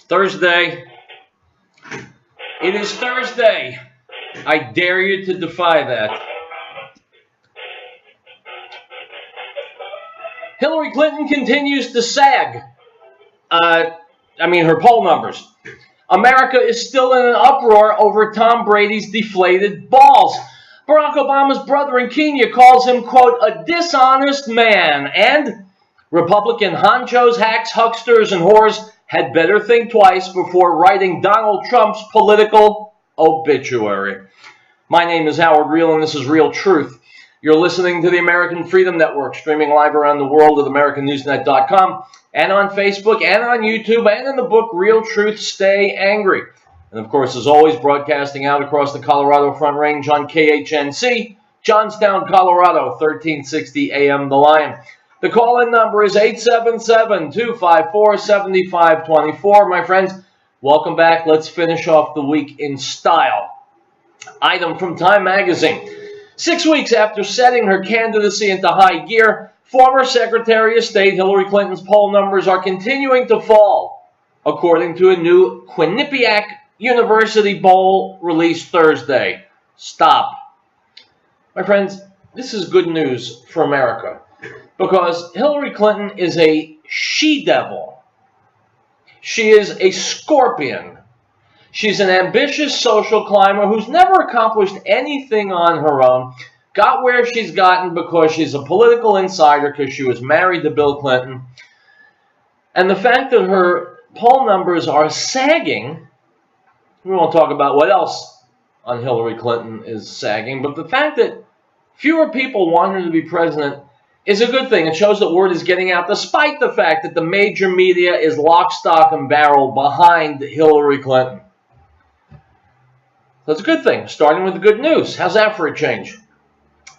Thursday. It is Thursday. I dare you to defy that. Hillary Clinton continues to sag. Her poll numbers. America is still in an uproar over Tom Brady's deflated balls. Barack Obama's brother in Kenya calls him, quote, a dishonest man. And Republican honchos, hacks, hucksters, and whores had better think twice before writing Donald Trump's political obituary. My name is Howard Riell, and this is Real Truth. You're listening to the American Freedom Network, streaming live around the world at AmericanNewsNet.com, and on Facebook, and on YouTube, and in the book Real Truth, Stay Angry. And of course, as always, broadcasting out across the Colorado Front Range on KHNC, Johnstown, Colorado, 1360 AM The Lion. The call-in number is 877-254-7524. My friends, welcome back. Let's finish off the week in style. Item from Time Magazine. 6 weeks after setting her candidacy into high gear, former Secretary of State Hillary Clinton's poll numbers are continuing to fall, according to a new Quinnipiac University poll released Thursday. Stop. My friends, this is good news for America, because Hillary Clinton is a she-devil. She is a scorpion. She's an ambitious social climber who's never accomplished anything on her own, got where she's gotten because she's a political insider because she was married to Bill Clinton. And the fact that her poll numbers are sagging, we won't talk about what else on Hillary Clinton is sagging, but the fact that fewer people want her to be president is a good thing. It shows that word is getting out, despite the fact that the major media is lock, stock, and barrel behind Hillary Clinton. That's a good thing, starting with the good news. How's that for a change?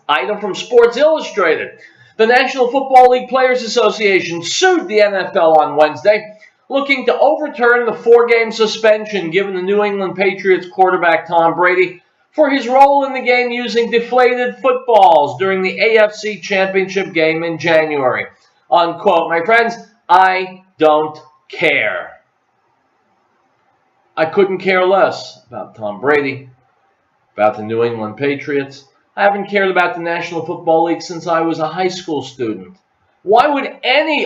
Item from Sports Illustrated. The National Football League Players Association sued the NFL on Wednesday, looking to overturn the 4-game suspension given the New England Patriots quarterback Tom Brady for his role in the game using deflated footballs during the AFC Championship game in January. Unquote. My friends, I don't care. I couldn't care less about Tom Brady, about the New England Patriots. I haven't cared about the National Football League since I was a high school student. Why would any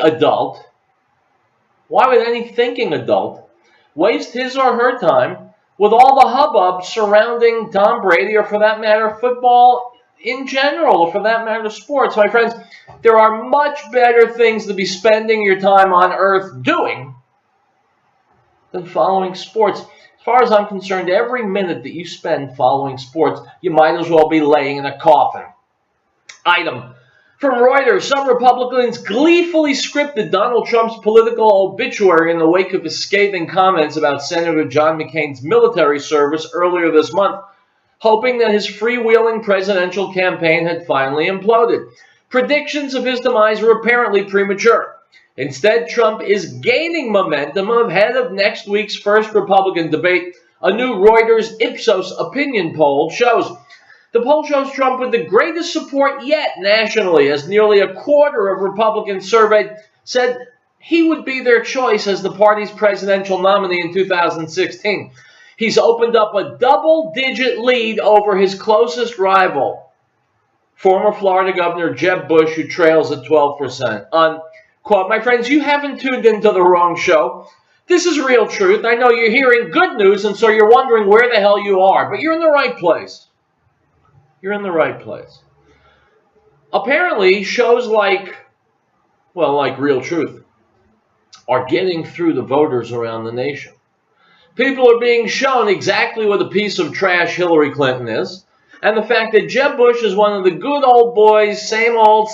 thinking adult, waste his or her time with all the hubbub surrounding Tom Brady, or for that matter, football in general, or for that matter, sports? My friends, there are much better things to be spending your time on earth doing than following sports. As far as I'm concerned, every minute that you spend following sports, you might as well be laying in a coffin. Item from Reuters. Some Republicans gleefully scripted Donald Trump's political obituary in the wake of his scathing comments about Senator John McCain's military service earlier this month, hoping that his freewheeling presidential campaign had finally imploded. Predictions of his demise were apparently premature. Instead, Trump is gaining momentum ahead of next week's first Republican debate, a new Reuters Ipsos opinion poll shows. The poll shows Trump with the greatest support yet nationally, as nearly a quarter of Republicans surveyed said he would be their choice as the party's presidential nominee in 2016. He's opened up a double-digit lead over his closest rival, former Florida Governor Jeb Bush, who trails at 12%. Quote, my friends, you haven't tuned into the wrong show. This is Real Truth. I know you're hearing good news, and so you're wondering where the hell you are, but you're in the right place. You're in the right place. Apparently, shows like Real Truth are getting through the voters around the nation. People are being shown exactly what a piece of trash Hillary Clinton is, and the fact that Jeb Bush is one of the good old boys, same old,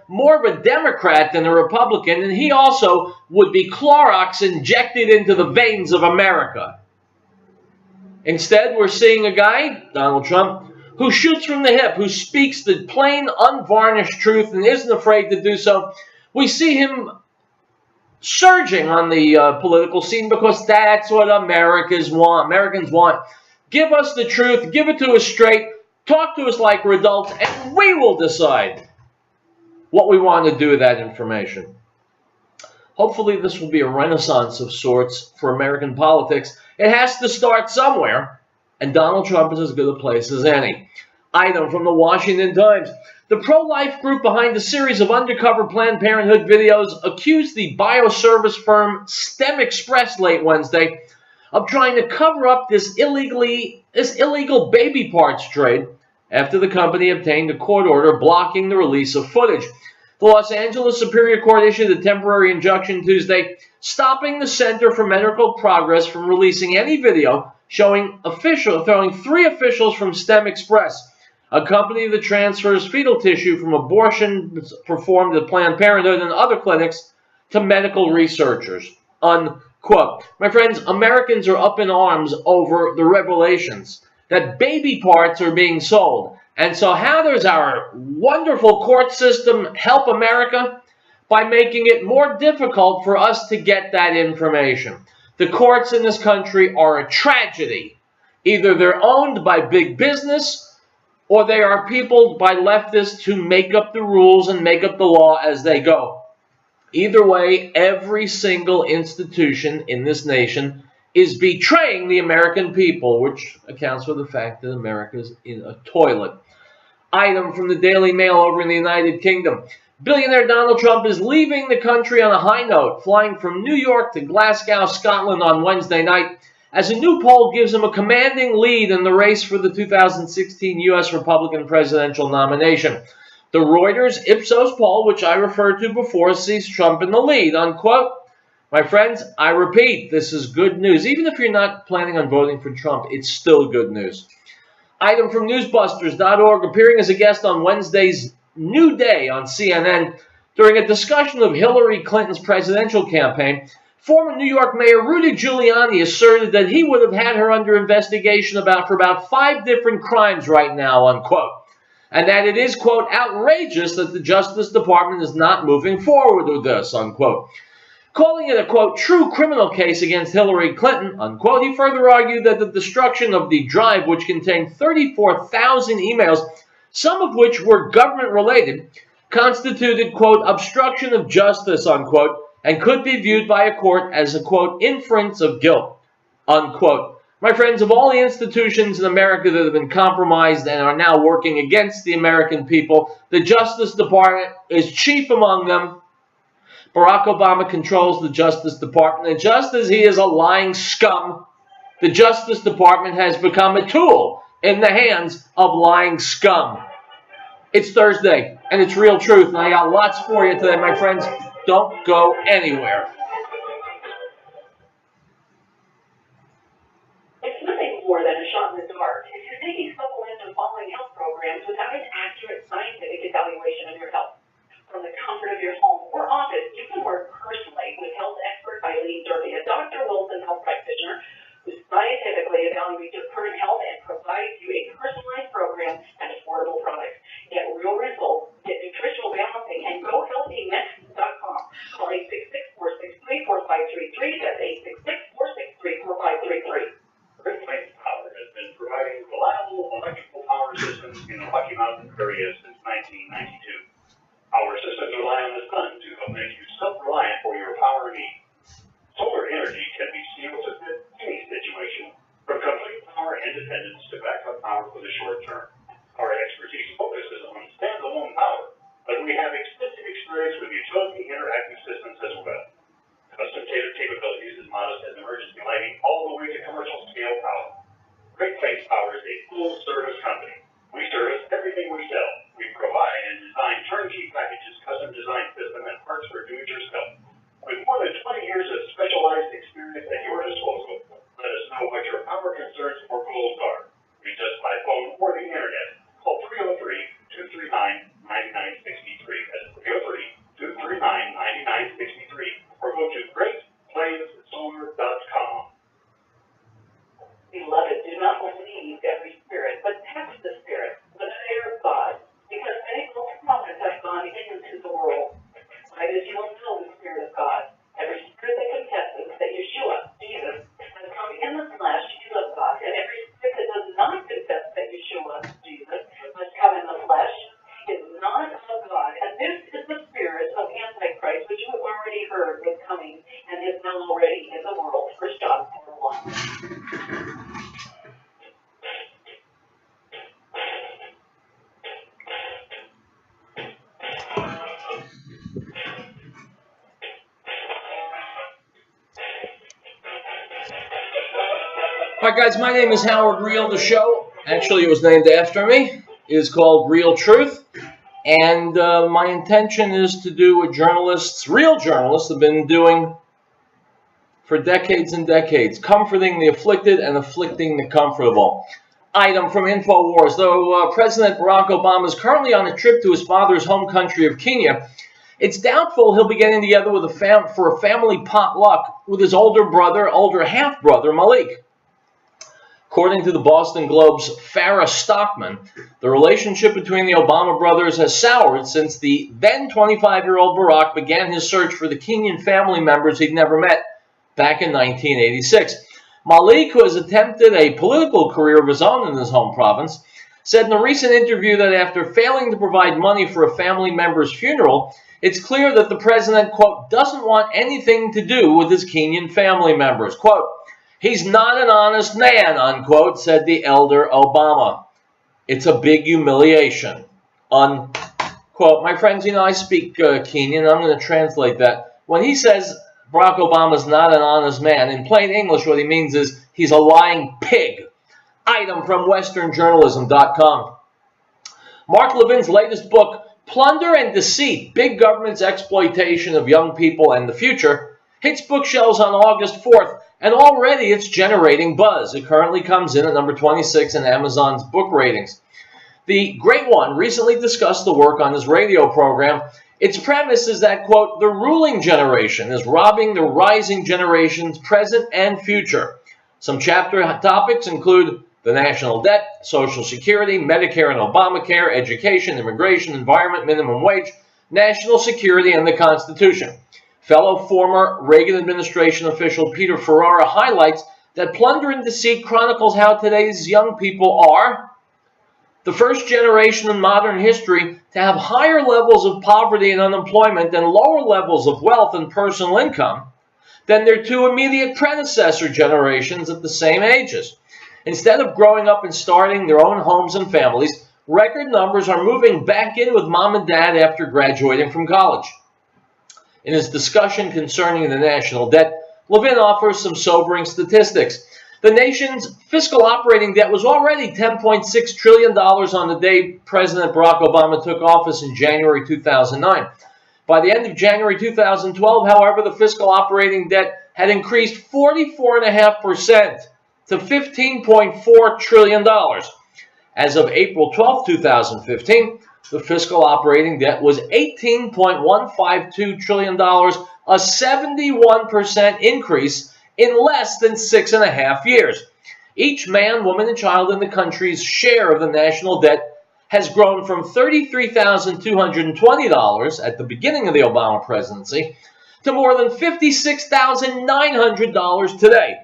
more of a Democrat than a Republican, and he also would be Clorox injected into the veins of America. Instead, we're seeing a guy, Donald Trump, who shoots from the hip, who speaks the plain, unvarnished truth and isn't afraid to do so. We see him surging on the political scene because that's what Americans want. Give us the truth, give it to us straight, talk to us like we're adults, and we will decide what we want to do with that information. Hopefully this will be a renaissance of sorts for American politics. It has to start somewhere, and Donald Trump is as good a place as any. Item from the Washington Times. The pro-life group behind a series of undercover Planned Parenthood videos accused the bioservice firm STEM Express late Wednesday of trying to cover up this illegal baby parts trade after the company obtained a court order blocking the release of footage. The Los Angeles Superior Court issued a temporary injunction Tuesday, stopping the Center for Medical Progress from releasing any video showing three officials from STEM Express, a company that transfers fetal tissue from abortion performed at Planned Parenthood and other clinics to medical researchers. Unquote. My friends, Americans are up in arms over the revelations that baby parts are being sold. And so how does our wonderful court system help America? By making it more difficult for us to get that information. The courts in this country are a tragedy. Either they're owned by big business, or they are people by leftists who make up the rules and make up the law as they go. Either way, every single institution in this nation is betraying the American people, which accounts for the fact that America's in a toilet. Item from the Daily Mail over in the United Kingdom. Billionaire Donald Trump is leaving the country on a high note, flying from New York to Glasgow, Scotland on Wednesday night, as a new poll gives him a commanding lead in the race for the 2016 U.S. Republican presidential nomination. The Reuters Ipsos poll, which I referred to before, sees Trump in the lead, unquote. My friends, I repeat, this is good news. Even if you're not planning on voting for Trump, it's still good news. Item from newsbusters.org, appearing as a guest on Wednesday's New Day on CNN during a discussion of Hillary Clinton's presidential campaign, former New York Mayor Rudy Giuliani asserted that he would have had her under investigation for about 5 different crimes right now, unquote. And that it is, quote, outrageous that the Justice Department is not moving forward with this, unquote. Calling it a, quote, true criminal case against Hillary Clinton, unquote, he further argued that the destruction of the drive, which contained 34,000 emails, some of which were government-related, constituted, quote, obstruction of justice, unquote, and could be viewed by a court as a, quote, inference of guilt, unquote. My friends, of all the institutions in America that have been compromised and are now working against the American people, the Justice Department is chief among them. Barack Obama controls the Justice Department, and just as he is a lying scum, the Justice Department has become a tool in the hands of lying scum. It's Thursday, and it's Real Truth, and I got lots for you today, my friends. Don't go anywhere. It's nothing more than a shot in the dark if you're taking supplemental following health programs without an accurate scientific evaluation of your health. From the comfort of your home or office, you can work personally with health expert Eileen Durfee, a Dr. Wilson health practitioner who scientifically evaluates your current health and provides you a personalized program and affordable products. Get real results, get nutritional balancing, and GoHealthyNext.com. Call 866-463-4533. That's 866-463-4533. Earthquake Power has been providing reliable electrical power systems in the Rocky Mountain area since 1992. Our systems rely on the sun to help make you self-reliant for your power needs. Solar energy can be steel to fit any situation, from complete power independence to backup power for the short term. Our expertise focuses on standalone power, but we have extensive experience with utility interactive systems as well. Custom tailored capabilities as modest as emergency lighting all the way to commercial scale power. Great Lakes Power is a full service company. We service everything we sell. We provide and design turnkey packages, custom design system, and parts for do-it-yourself. With more than 20 years of specialized experience at your disposal, let us know what your power concerns or goals are. Reach us by phone or the internet. Call 303-239-9963. That's 303-239-9963. Or go to GreatPlainsSolar.com. Beloved, do not believe every spirit, but word was coming and is now already in the world for shot number one. All right, guys, my name is Howard Riell. The show, actually, it was named after me, is called Real Truth. And my intention is to do what real journalists, have been doing for decades and decades, comforting the afflicted and afflicting the comfortable. Item from InfoWars. Though President Barack Obama is currently on a trip to his father's home country of Kenya, it's doubtful he'll be getting together with for a family potluck with his older half-brother, Malik. According to the Boston Globe's Farrah Stockman, the relationship between the Obama brothers has soured since the then 25-year-old Barack began his search for the Kenyan family members he'd never met back in 1986. Malik, who has attempted a political career of his own in his home province, said in a recent interview that after failing to provide money for a family member's funeral, it's clear that the president, quote, doesn't want anything to do with his Kenyan family members. Quote, he's not an honest man, unquote, said the elder Obama. It's a big humiliation, unquote. My friends, I speak Kenyan. I'm going to translate that. When he says Barack Obama's not an honest man, in plain English, what he means is he's a lying pig. Item from westernjournalism.com. Mark Levin's latest book, Plunder and Deceit, Big Government's Exploitation of Young People and the Future, hits bookshelves on August 4th, and already it's generating buzz. It currently comes in at number 26 in Amazon's book ratings. The Great One recently discussed the work on his radio program. Its premise is that, quote, the ruling generation is robbing the rising generations, present and future. Some chapter topics include the national debt, Social Security, Medicare and Obamacare, education, immigration, environment, minimum wage, national security, and the Constitution. Fellow former Reagan administration official Peter Ferrara highlights that Plunder and Deceit chronicles how today's young people are the first generation in modern history to have higher levels of poverty and unemployment and lower levels of wealth and personal income than their two immediate predecessor generations at the same ages. Instead of growing up and starting their own homes and families, record numbers are moving back in with mom and dad after graduating from college. In his discussion concerning the national debt, Levin offers some sobering statistics. The nation's fiscal operating debt was already $10.6 trillion on the day President Barack Obama took office in January 2009. By the end of January 2012, however, the fiscal operating debt had increased 44.5% to $15.4 trillion. As of April 12, 2015, the fiscal operating debt was $18.152 trillion, a 71% increase in less than 6.5 years. Each man, woman, and child in the country's share of the national debt has grown from $33,220 at the beginning of the Obama presidency to more than $56,900 today.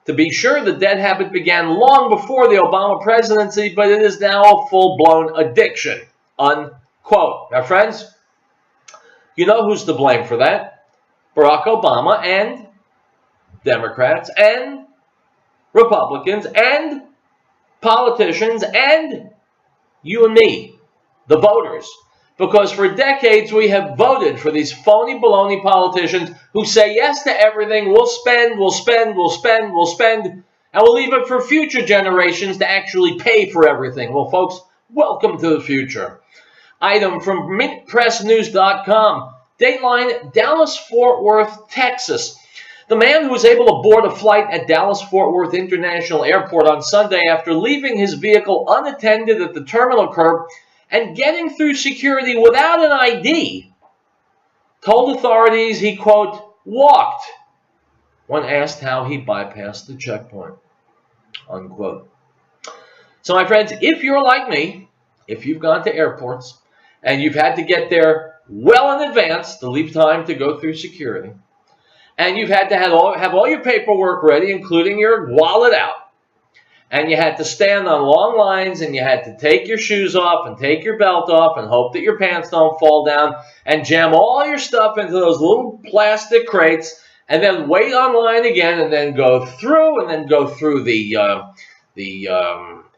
To be sure, the debt habit began long before the Obama presidency, but it is now a full-blown addiction, unquote. Now, friends, you know who's to blame for that? Barack Obama and Democrats and Republicans and politicians and you and me, the voters. Because for decades we have voted for these phony baloney politicians who say yes to everything. We'll spend, we'll spend, we'll spend, we'll spend, and we'll leave it for future generations to actually pay for everything. Well, folks, welcome to the future. Item from MintPressNews.com. Dateline, Dallas-Fort Worth, Texas. The man who was able to board a flight at Dallas-Fort Worth International Airport on Sunday after leaving his vehicle unattended at the terminal curb and getting through security without an ID, told authorities he, quote, walked when asked how he bypassed the checkpoint, unquote. So, my friends, if you're like me, if you've gone to airports and you've had to get there well in advance to leave time to go through security, and you've had to have all your paperwork ready, including your wallet out, and you had to stand on long lines, and you had to take your shoes off and take your belt off and hope that your pants don't fall down and jam all your stuff into those little plastic crates and then wait online again and then go through the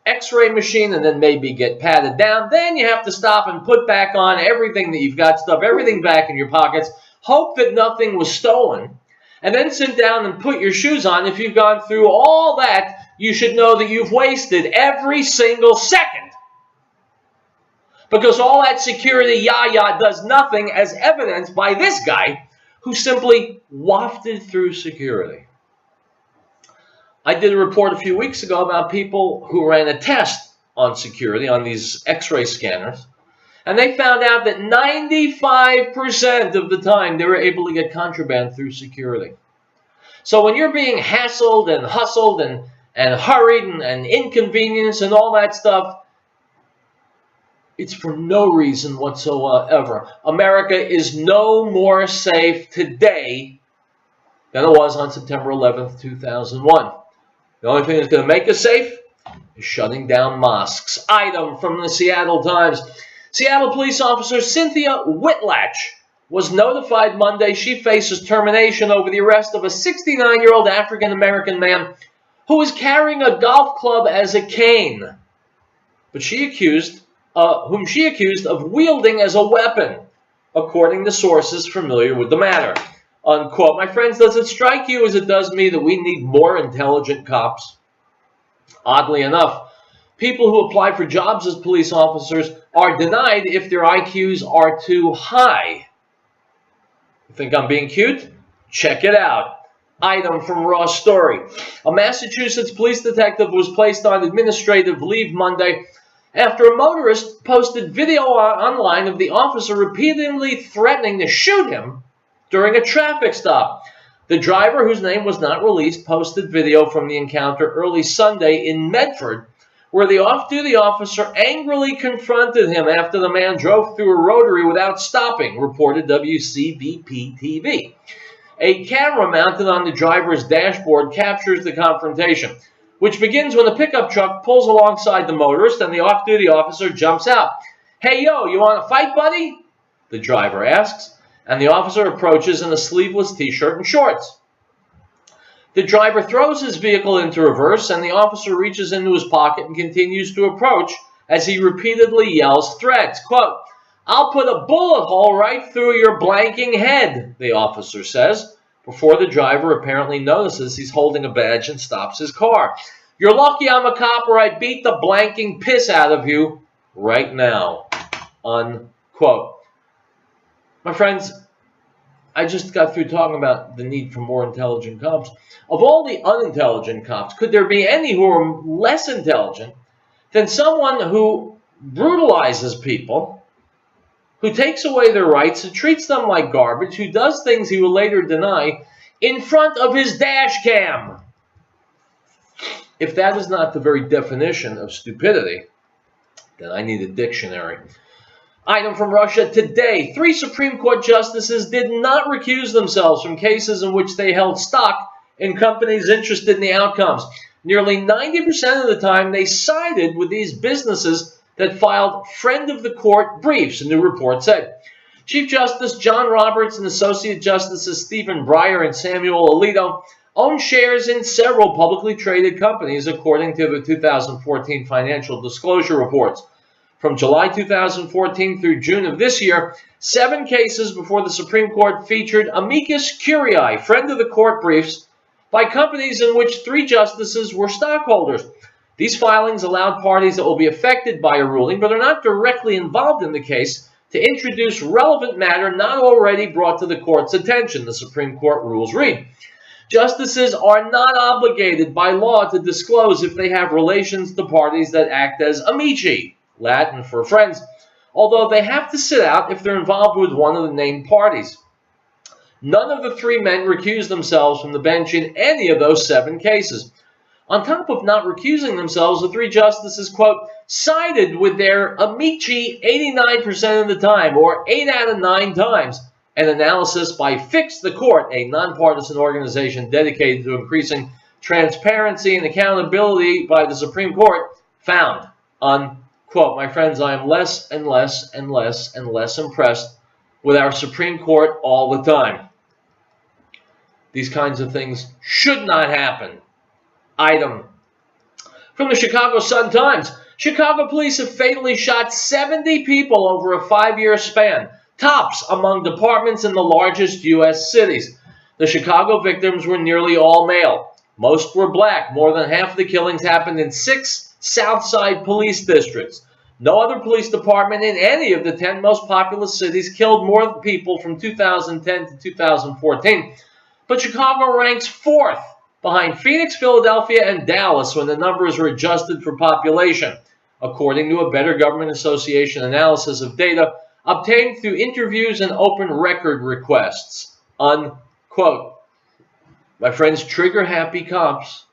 x-ray machine and then maybe get patted down. Then you have to stop and put back on everything that you've got, stuff everything back in your pockets, hope that nothing was stolen, and then sit down and put your shoes on. If you've gone through all that, you should know that you've wasted every single second. Because all that security yah-yah does nothing, as evidenced by this guy who simply wafted through security. I did a report a few weeks ago about people who ran a test on security on these x-ray scanners, and they found out that 95% of the time they were able to get contraband through security. So when you're being hassled and hustled and hurried and inconvenienced and all that stuff, it's for no reason whatsoever. America is no more safe today than it was on September 11th, 2001. The only thing that's going to make us safe is shutting down mosques. Item from the Seattle Times. Seattle police officer Cynthia Whitlatch was notified Monday she faces termination over the arrest of a 69-year-old African-American man who was carrying a golf club as a cane, but whom she accused of wielding as a weapon, according to sources familiar with the matter. Unquote. My friends, does it strike you as it does me that we need more intelligent cops? Oddly enough, people who apply for jobs as police officers are denied if their IQs are too high. You think I'm being cute? Check it out. Item from Raw Story. A Massachusetts police detective was placed on administrative leave Monday after a motorist posted video online of the officer repeatedly threatening to shoot him during a traffic stop. The driver, whose name was not released, posted video from the encounter early Sunday in Medford, where the off-duty officer angrily confronted him after the man drove through a rotary without stopping, reported WCBP-TV. A camera mounted on the driver's dashboard captures the confrontation, which begins when the pickup truck pulls alongside the motorist and the off-duty officer jumps out. "Hey, yo, you want to fight, buddy?" the driver asks, and the officer approaches in a sleeveless t-shirt and shorts. The driver throws his vehicle into reverse, and the officer reaches into his pocket and continues to approach as he repeatedly yells threats. Quote, "I'll put a bullet hole right through your blanking head," the officer says, before the driver apparently notices he's holding a badge and stops his car. "You're lucky I'm a cop or I beat the blanking piss out of you right now." Unquote. My friends, I just got through talking about the need for more intelligent cops. Of all the unintelligent cops, could there be any who are less intelligent than someone who brutalizes people, who takes away their rights, who treats them like garbage, who does things he will later deny in front of his dash cam? If that is not the very definition of stupidity, then I need a dictionary. Item from Russia Today. 3 Supreme Court justices did not recuse themselves from cases in which they held stock in companies interested in the outcomes. Nearly 90% of the time, they sided with these businesses that filed friend of the court briefs, a new report said. Chief Justice John Roberts and Associate Justices Stephen Breyer and Samuel Alito own shares in several publicly traded companies, according to the 2014 financial disclosure reports. From July 2014 through June of this year, 7 cases before the Supreme Court featured amicus curiae, friend of the court briefs, by companies in which 3 justices were stockholders. These filings allowed parties that will be affected by a ruling but are not directly involved in the case to introduce relevant matter not already brought to the court's attention, the Supreme Court rules read. Justices are not obligated by law to disclose if they have relations to parties that act as amici, Latin for friends, although they have to sit out if they're involved with one of the named parties. None of the 3 men recused themselves from the bench in any of those 7 cases. On top of not recusing themselves, the 3 justices, quote, sided with their amici 89% of the time, or 8 out of 9 times, an analysis by Fix the Court, a nonpartisan organization dedicated to increasing transparency, and accountability by the Supreme Court found, unquote. My friends, I am less and less and less and less impressed with our Supreme Court all the time. These kinds of things should not happen. Item from the Chicago Sun-Times. Chicago police have fatally shot 70 people over a 5-year span, tops among departments in the largest U.S. cities. The Chicago victims were nearly all male. Most were black. More than half of the killings happened in 6 South Side police districts. No other police department in any of the 10 most populous cities killed more people from 2010 to 2014. But Chicago ranks 4th behind Phoenix, Philadelphia, and Dallas when the numbers were adjusted for population, according to a Better Government Association analysis of data obtained through interviews and open record requests. Unquote. My friends, trigger-happy cops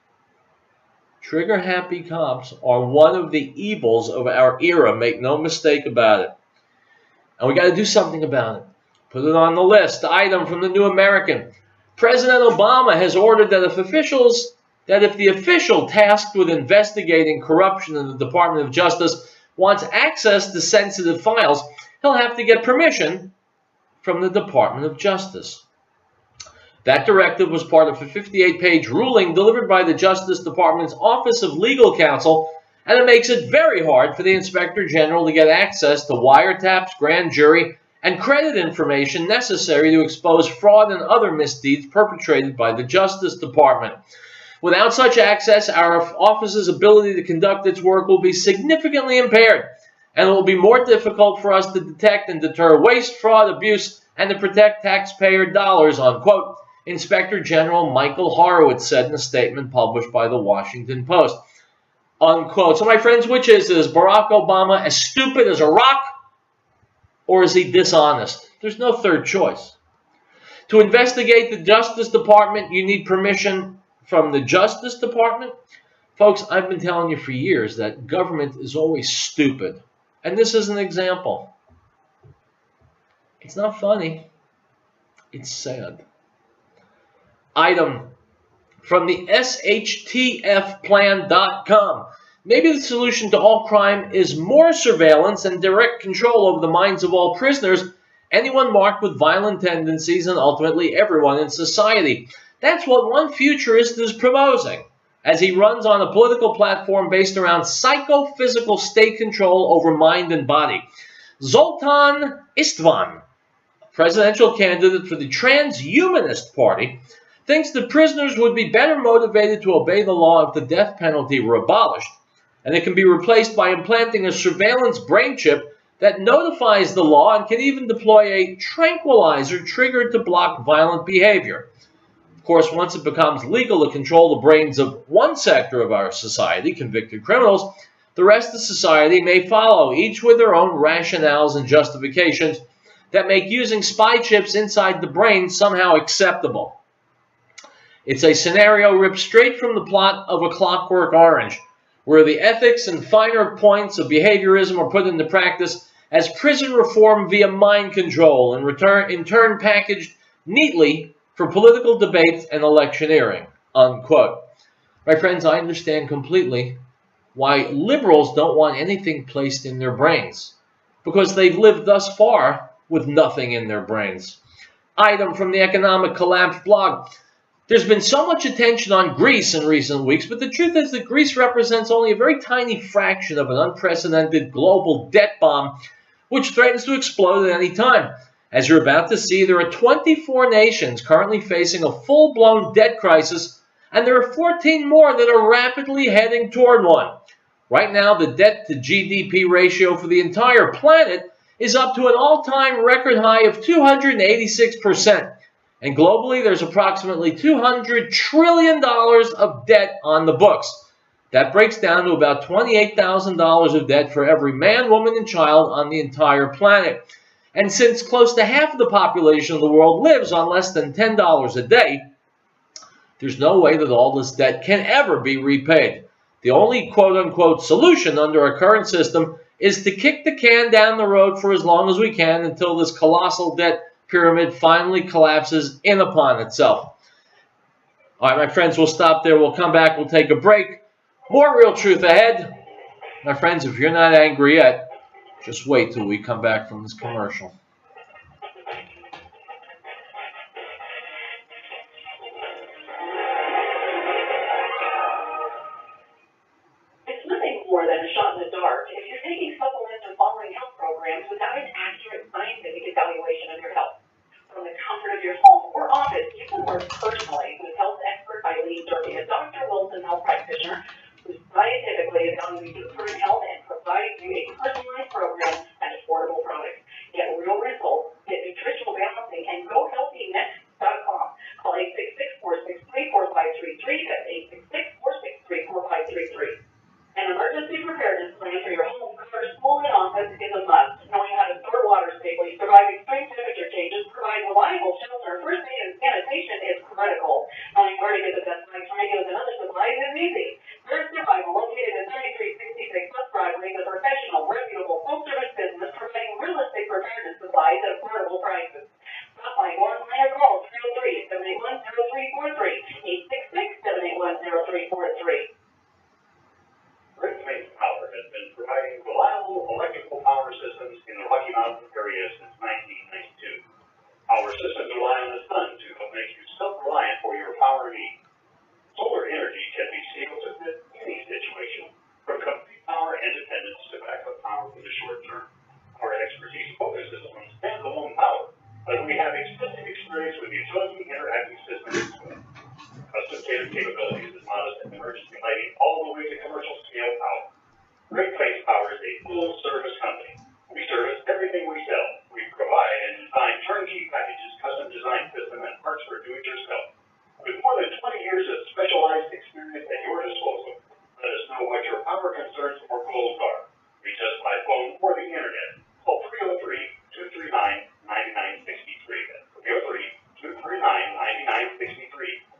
are one of the evils of our era. Make no mistake about it. And we got to do something about it. Put it on the list. Item from the New American. President Obama has ordered that if the official tasked with investigating corruption in the Department of Justice wants access to sensitive files, he'll have to get permission from the Department of Justice. That directive was part of a 58-page ruling delivered by the Justice Department's Office of Legal Counsel, and it makes it very hard for the Inspector General to get access to wiretaps, grand jury, and credit information necessary to expose fraud and other misdeeds perpetrated by the Justice Department. Without such access, our office's ability to conduct its work will be significantly impaired, and it will be more difficult for us to detect and deter waste, fraud, abuse, and to protect taxpayer dollars, unquote, Inspector General Michael Horowitz said in a statement published by the Washington Post, unquote. So, my friends, which is Barack Obama as stupid as a rock, or is he dishonest? There's no third choice. To investigate the Justice Department, you need permission from the Justice Department. Folks, I've been telling you for years that government is always stupid. And this is an example. It's not funny. It's sad. Item from the SHTFplan.com. Maybe the solution to all crime is more surveillance and direct control over the minds of all prisoners, anyone marked with violent tendencies, and ultimately everyone in society. That's what one futurist is proposing, as he runs on a political platform based around psychophysical state control over mind and body. Zoltan Istvan, presidential candidate for the Transhumanist Party, thinks that prisoners would be better motivated to obey the law if the death penalty were abolished, and it can be replaced by implanting a surveillance brain chip that notifies the law and can even deploy a tranquilizer triggered to block violent behavior. Of course, once it becomes legal to control the brains of one sector of our society, convicted criminals, the rest of society may follow, each with their own rationales and justifications that make using spy chips inside the brain somehow acceptable. It's a scenario ripped straight from the plot of A Clockwork Orange, where the ethics and finer points of behaviorism are put into practice as prison reform via mind control, and in turn packaged neatly for political debate and electioneering, unquote. My friends, I understand completely why liberals don't want anything placed in their brains, because they've lived thus far with nothing in their brains. Item from the Economic Collapse blog. There's been so much attention on Greece in recent weeks, but the truth is that Greece represents only a very tiny fraction of an unprecedented global debt bomb, which threatens to explode at any time. As you're about to see, there are 24 nations currently facing a full-blown debt crisis, and there are 14 more that are rapidly heading toward one. Right now, the debt-to-GDP ratio for the entire planet is up to an all-time record high of 286%. And globally, there's approximately $200 trillion of debt on the books. That breaks down to about $28,000 of debt for every man, woman, and child on the entire planet. And since close to half of the population of the world lives on less than $10 a day, there's no way that all this debt can ever be repaid. The only quote-unquote solution under our current system is to kick the can down the road for as long as we can until this colossal debt pyramid finally collapses in upon itself. All right, my friends, we'll stop there. We'll come back. We'll take a break. More Real Truth ahead. My friends, if you're not angry yet, just wait till we come back from this commercial. It's nothing more than a shot in the dark if you're taking supplements or following health programs without an accurate scientific evaluation of your health. From the comfort of your home or office, you can work personally with health expert Eileen Durkee, a Dr. Wilson health practitioner who scientifically evaluates your current health and provides you a personalized program and affordable products. Get real results, get nutritional balancing, and GoHealthyNext.com. Call 866-463-4533. That's 866-463-4533. An emergency preparedness plan for your home, car, school, and office is a must. Knowing how to store water safely, survive extreme temperature changes, provide reliable shelter, first aid, and sanitation is critical. Knowing where to get the best bikes, radios, and other supplies is easy. First Survival, located at 3366 West Broadway, is a professional, reputable, full-service business providing realistic preparedness supplies at affordable prices. Stop by online or call 303-781-0343, 866-781-0343. Great Plains Power has been providing reliable electrical power systems in the Rocky Mountain area since 1992. Our systems rely on the sun to help make you self-reliant for your power needs. Solar energy can be scaled to fit any situation, from complete power independence to backup power for the short term. Our expertise focuses on standalone power, but we have extensive experience with utility interactive systems as well. Custom catered capabilities as modest and emergency lighting all the way to commercial scale power. Great Plains Power is a full service company. We service everything we sell. We provide and design turnkey packages, custom design system, and parts for do-it-yourself. With more than 20 years of specialized experience at your disposal, let us know what your power concerns or goals are. Reach us by phone or the internet. Call 303-239-9963. That's 303-239-9963.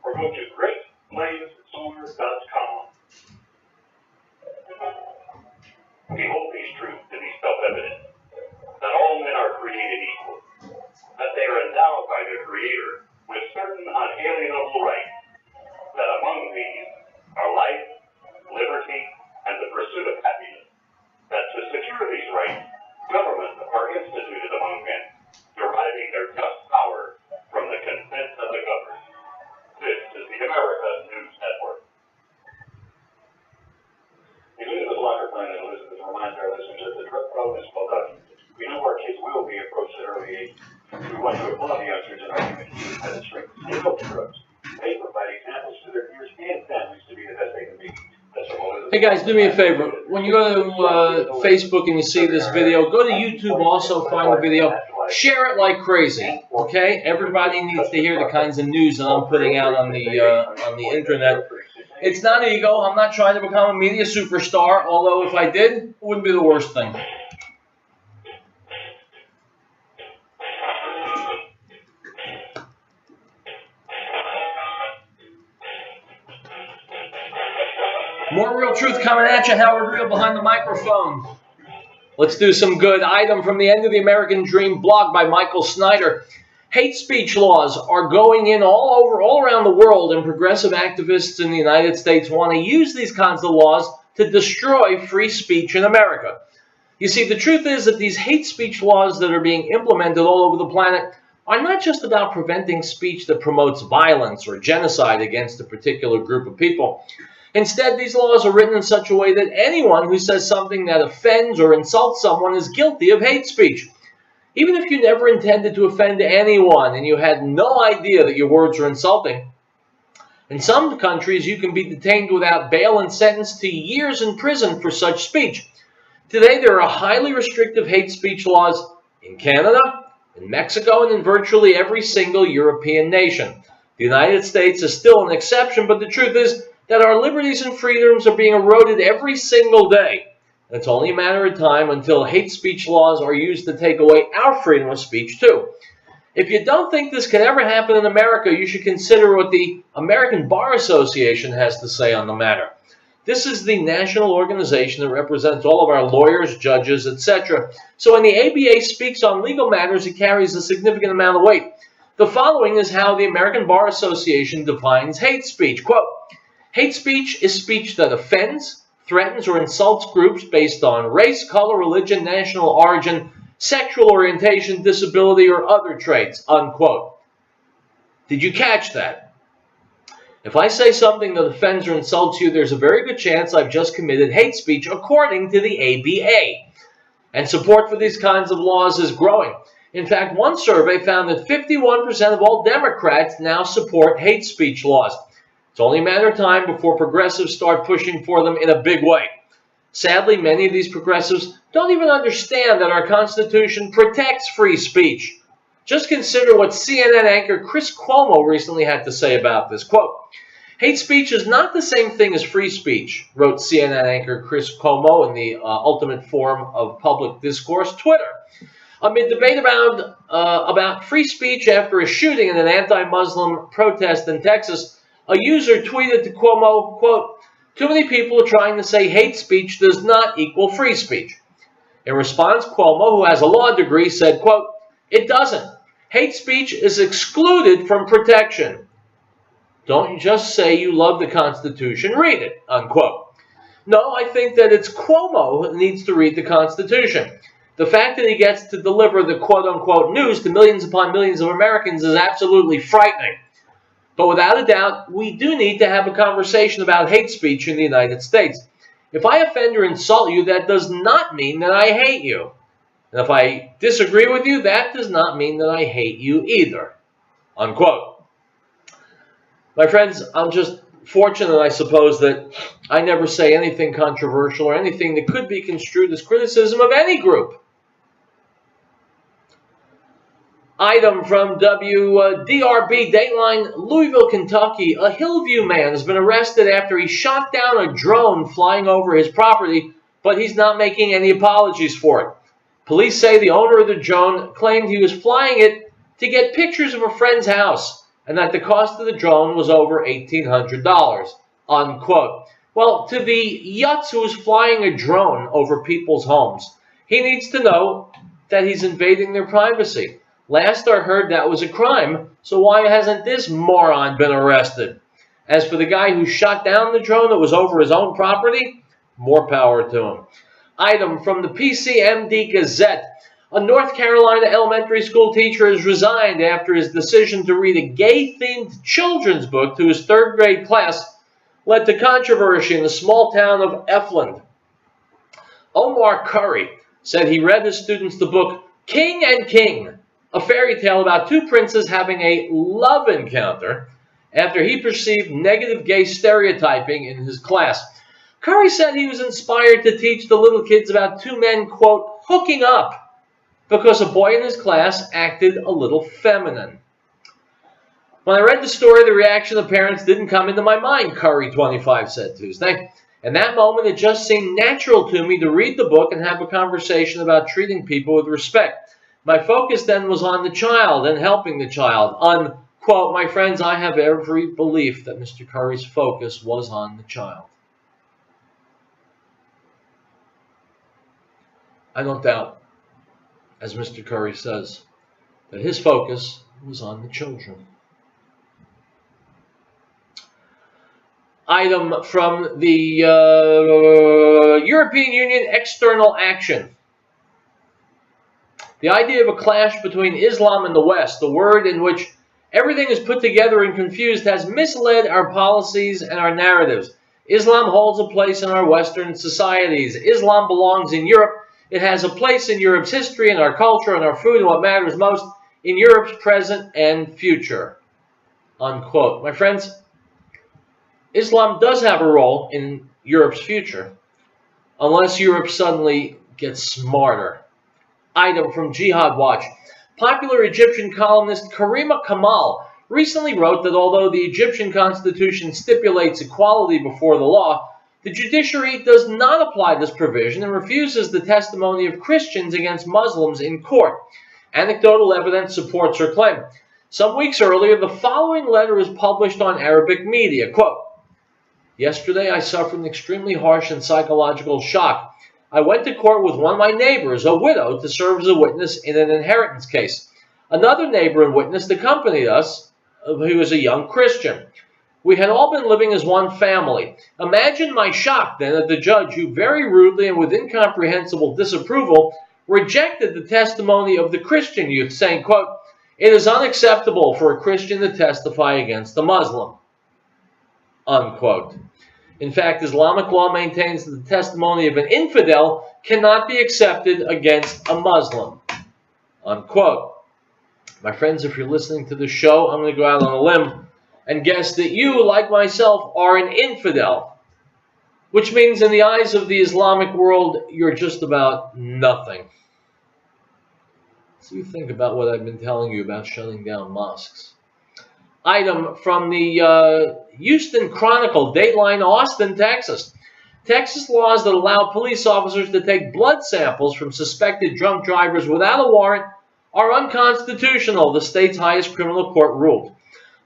Or go to GreatPlainsSolar.com. We hold these truths to be self-evident, that all men are created equal, that they are endowed by their Creator with certain unalienable rights, that among these are life, liberty, and the pursuit of happiness, that to secure these rights, governments are instituted among men, deriving their just power from the consent of the governed. This is the America News Network. Elizabeth Lockerplan and Elizabeth reminds our listeners that the drug problem is well documented. We know our kids will be approached at early age. We want to applaud the youngsters in our community as a strength to stay off drugs. They provide examples to their peers and families to be the best they can be. Hey guys, do me a favor. When you go to Facebook and you see this video, go to YouTube also, find the video, share it like crazy, okay? Everybody needs to hear the kinds of news that I'm putting out on the internet. It's not ego. I'm not trying to become a media superstar, although if I did, it wouldn't be the worst thing. More Real Truth coming at you. Howard Riell behind the microphone. Let's do some good. Item from the End of the American Dream blog by Michael Snyder. Hate speech laws are going in all around the world, and progressive activists in the United States want to use these kinds of laws to destroy free speech in America. You see, the truth is that these hate speech laws that are being implemented all over the planet are not just about preventing speech that promotes violence or genocide against a particular group of people. Instead, these laws are written in such a way that anyone who says something that offends or insults someone is guilty of hate speech. Even if you never intended to offend anyone and you had no idea that your words are insulting. In some countries, you can be detained without bail and sentenced to years in prison for such speech. Today, there are highly restrictive hate speech laws in Canada, in Mexico, and in virtually every single European nation. The United States is still an exception, but the truth is that our liberties and freedoms are being eroded every single day. It's only a matter of time until hate speech laws are used to take away our freedom of speech, too. If you don't think this can ever happen in America, you should consider what the American Bar Association has to say on the matter. This is the national organization that represents all of our lawyers, judges, etc. So when the ABA speaks on legal matters, it carries a significant amount of weight. The following is how the American Bar Association defines hate speech. Quote, hate speech is speech that offends, threatens, or insults groups based on race, color, religion, national origin, sexual orientation, disability, or other traits, unquote. Did you catch that? If I say something that offends or insults you, there's a very good chance I've just committed hate speech according to the ABA. And support for these kinds of laws is growing. In fact, one survey found that 51% of all Democrats now support hate speech laws. It's only a matter of time before progressives start pushing for them in a big way. Sadly, many of these progressives don't even understand that our Constitution protects free speech. Just consider what CNN anchor Chris Cuomo recently had to say about this. Quote, hate speech is not the same thing as free speech, wrote CNN anchor Chris Cuomo in the ultimate form of public discourse, Twitter. Amid debate about free speech after a shooting in an anti-Muslim protest in Texas, a user tweeted to Cuomo, quote, too many people are trying to say hate speech does not equal free speech. In response, Cuomo, who has a law degree, said, quote, it doesn't. Hate speech is excluded from protection. Don't just say you love the Constitution, read it, unquote. No, I think that it's Cuomo who needs to read the Constitution. The fact that he gets to deliver the quote-unquote news to millions upon millions of Americans is absolutely frightening. But without a doubt, we do need to have a conversation about hate speech in the United States. If I offend or insult you, that does not mean that I hate you. And if I disagree with you, that does not mean that I hate you either. Unquote. My friends, I'm just fortunate, I suppose, that I never say anything controversial or anything that could be construed as criticism of any group. Item from WDRB Dateline, Louisville, Kentucky. A Hillview man has been arrested after he shot down a drone flying over his property, but he's not making any apologies for it. Police say the owner of the drone claimed he was flying it to get pictures of a friend's house and that the cost of the drone was over $1,800, unquote. Well, to the yutz who is flying a drone over people's homes, he needs to know that he's invading their privacy. Last I heard, that was a crime, so why hasn't this moron been arrested? As for the guy who shot down the drone that was over his own property, more power to him. Item from the PCMD Gazette. A North Carolina elementary school teacher has resigned after his decision to read a gay-themed children's book to his third grade class led to controversy in the small town of Efland. Omar Curry said he read his students the book King and King, a fairy tale about two princes having a love encounter after he perceived negative gay stereotyping in his class. Curry said he was inspired to teach the little kids about two men, quote, hooking up because a boy in his class acted a little feminine. When I read the story, the reaction of parents didn't come into my mind, Curry, 25, said Tuesday. In that moment, it just seemed natural to me to read the book and have a conversation about treating people with respect. My focus then was on the child and helping the child. Unquote. My friends, I have every belief that Mr. Curry's focus was on the child. I don't doubt, as Mr. Curry says, that his focus was on the children. Item from the European Union External Action. The idea of a clash between Islam and the West, the word in which everything is put together and confused, has misled our policies and our narratives. Islam holds a place in our Western societies. Islam belongs in Europe. It has a place in Europe's history and our culture and our food and what matters most in Europe's present and future. Unquote. My friends, Islam does have a role in Europe's future, unless Europe suddenly gets smarter. Item from Jihad Watch. Popular Egyptian columnist Karima Kamal recently wrote that although the Egyptian constitution stipulates equality before the law, the judiciary does not apply this provision and refuses the testimony of Christians against Muslims in court. Anecdotal evidence supports her claim. Some weeks earlier, the following letter was published on Arabic media. Quote, yesterday I suffered an extremely harsh and psychological shock. I went to court with one of my neighbors, a widow, to serve as a witness in an inheritance case. Another neighbor and witness accompanied us, who was a young Christian. We had all been living as one family. Imagine my shock then at the judge, who very rudely and with incomprehensible disapproval rejected the testimony of the Christian youth, saying, quote, "It is unacceptable for a Christian to testify against a Muslim," unquote. In fact, Islamic law maintains that the testimony of an infidel cannot be accepted against a Muslim, unquote. My friends, if you're listening to the show, I'm going to go out on a limb and guess that you, like myself, are an infidel, which means in the eyes of the Islamic world, you're just about nothing. So you think about what I've been telling you about shutting down mosques. Item from the Houston Chronicle, Dateline, Austin, Texas. Texas laws that allow police officers to take blood samples from suspected drunk drivers without a warrant are unconstitutional, the state's highest criminal court ruled.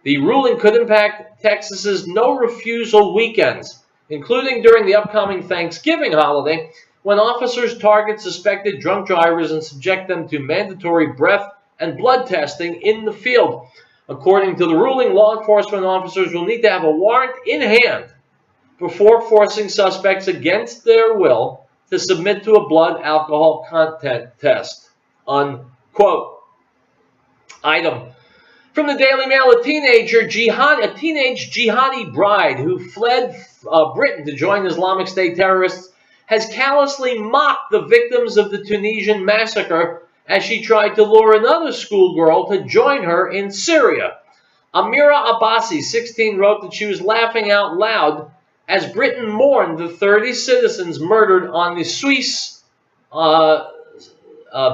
The ruling could impact Texas's no-refusal weekends, including during the upcoming Thanksgiving holiday, when officers target suspected drunk drivers and subject them to mandatory breath and blood testing in the field. According to the ruling, law enforcement officers will need to have a warrant in hand before forcing suspects against their will to submit to a blood alcohol content test, unquote. Item from the Daily Mail, a teenage jihadi bride who fled Britain to join Islamic State terrorists has callously mocked the victims of the Tunisian massacre as she tried to lure another schoolgirl to join her in Syria. Amira Abbasi, 16, wrote that she was laughing out loud as Britain mourned the 30 citizens murdered on the Swiss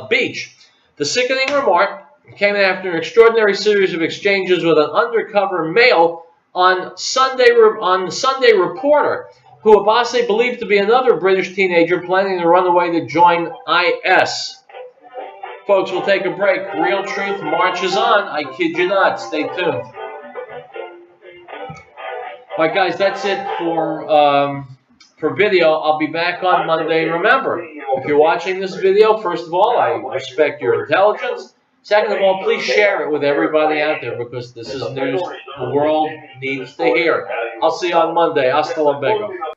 beach. The sickening remark came after an extraordinary series of exchanges with an undercover male on Sunday Reporter, who Abbasi believed to be another British teenager planning to run away to join IS. Folks, we'll take a break. Real Truth marches on. I kid you not. Stay tuned. All right, guys, that's it for video. I'll be back on Monday. Remember, if you're watching this video, first of all, I respect your intelligence. Second of all, please share it with everybody out there, because this is news the world needs to hear. I'll see you on Monday. Hasta luego.